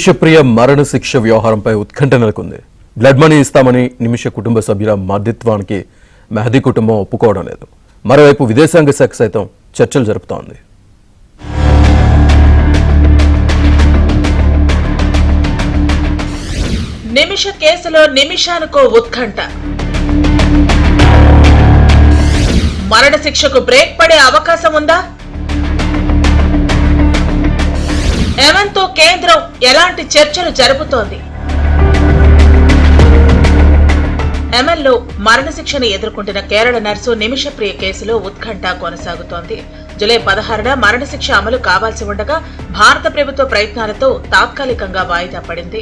నిమిషప్రియ మరణ శిక్ష వ్యవహారంపై ఉత్కంఠ నెలకొంది. బ్లడ్ మనీ ఇస్తామని నిమిష కుటుంబ సభ్యుల మధ్యత్వానికి మెహదీ కుటుంబం ఒప్పుకోవడం లేదు. మరోవైపు విదేశాంగ శాఖ సైతం చర్చలు జరుపుతోంది. నిమిష కేసులో నిమిషానికో ఉత్కంఠ. మరణ శిక్షకు బ్రేక్ పడే అవకాశం ఉందా? యెమెన్తో కేంద్రం ఎలాంటి చర్చలు జరుపుతోంది? యెమెన్లో మరణశిక్షను ఎదుర్కొంటున్న కేరళ నర్సు నిమిషప్రియ కేసులో ఉత్కంఠ కొనసాగుతోంది. జూలై 16న మరణశిక్ష అమలు కావాల్సి ఉండగా భారత ప్రభుత్వ ప్రయత్నాలతో తాత్కాలికంగా వాయిదా పడింది.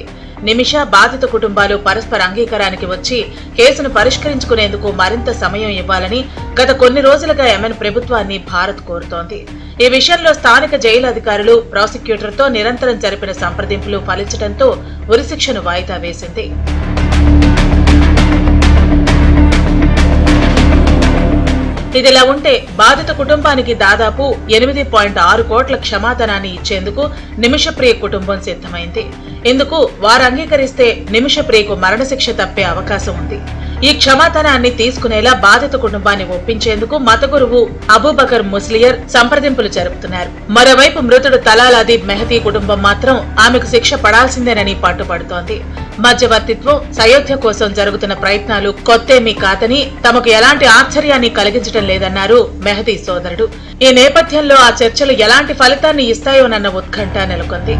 నిమిష బాధిత కుటుంబాలు పరస్పర అంగీకారానికి వచ్చి కేసును పరిష్కరించుకునేందుకు మరింత సమయం ఇవ్వాలని గత కొన్ని రోజులుగా యెమెన్ ప్రభుత్వాన్ని భారత్ కోరుతోంది. ఈ విషయంలో స్థానిక జైలు అధికారులు ప్రాసిక్యూటర్తో నిరంతరం జరిపిన సంప్రదింపులు ఫలించడంతో ఉరిశిక్షను వాయిదా వేసింది. ఇదిలా ఉంటే బాధిత కుటుంబానికి దాదాపు 8.6 కోట్ల క్షమాధనాన్ని ఇచ్చేందుకు నిమిషప్రియ కుటుంబం సిద్ధమైంది. ఇందుకు వారు అంగీకరిస్తే నిమిషప్రియకు మరణశిక్ష తప్పే అవకాశం ఉంది. ఈ క్షమాధనాన్ని తీసుకునేలా బాధిత కుటుంబాన్ని ఒప్పించేందుకు మత గురువు అబూబకర్ ముస్లియర్ సంప్రదింపులు జరుపుతున్నారు. మరోవైపు మృతుడు తలాల్ అదీబ్ మెహదీ కుటుంబం మాత్రం ఆమెకు శిక్ష పడాల్సిందేనని పట్టుపడుతోంది. మధ్యవర్తిత్వం, సయోధ్య కోసం జరుగుతున్న ప్రయత్నాలు కొత్తేమీ కాదని తమకు ఎలాంటి ఆశ్చర్యాన్ని కలిగించడం లేదన్నారు మెహదీ సోదరుడు. ఈ నేపథ్యంలో ఆ చర్చలు ఎలాంటి ఫలితాన్ని ఇస్తాయోనన్న ఉత్కంఠ నెలకొంది.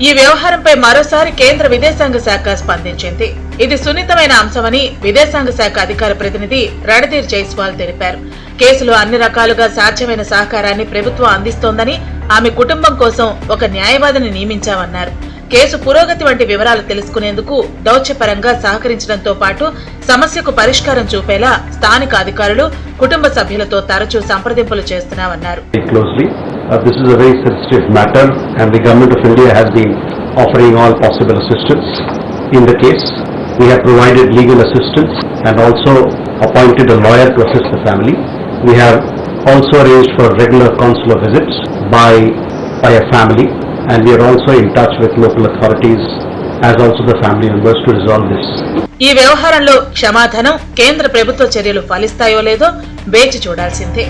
ఈ వ్యవహారంపై మరోసారి కేంద్ర విదేశాంగ శాఖ స్పందించింది. ఇది సున్నితమైన అంశమని విదేశాంగ శాఖ అధికార ప్రతినిధి రణధీర్ జైస్వాల్ తెలిపారు. కేసులో అన్ని రకాలుగా సాధ్యమైన సహకారాన్ని ప్రభుత్వం అందిస్తోందని, ఆమె కుటుంబం కోసం ఒక న్యాయవాదిని నియమించామన్నారు. కేసు పురోగతి వంటి వివరాలు తెలుసుకునేందుకు దౌత్యపరంగా సహకరించడంతో పాటు సమస్యకు పరిష్కారం చూపేలా స్థానిక అధికారులు కుటుంబ సభ్యులతో తరచూ సంప్రదింపులు చేస్తున్నామన్నారు. This is a very sensitive matter and the government of India has been offering all possible assistance in the case. We have provided legal assistance and also appointed a lawyer to assist the family. We have also arranged for regular consular visits by a family and we are also in touch with local authorities as also the family members to resolve this. ఈ వ్యవహారంలో క్షమాధనం, కేంద్ర ప్రభుత్వ చర్యలు ఫలిస్తాయో లేదో వేచి చూడాల్సిందే.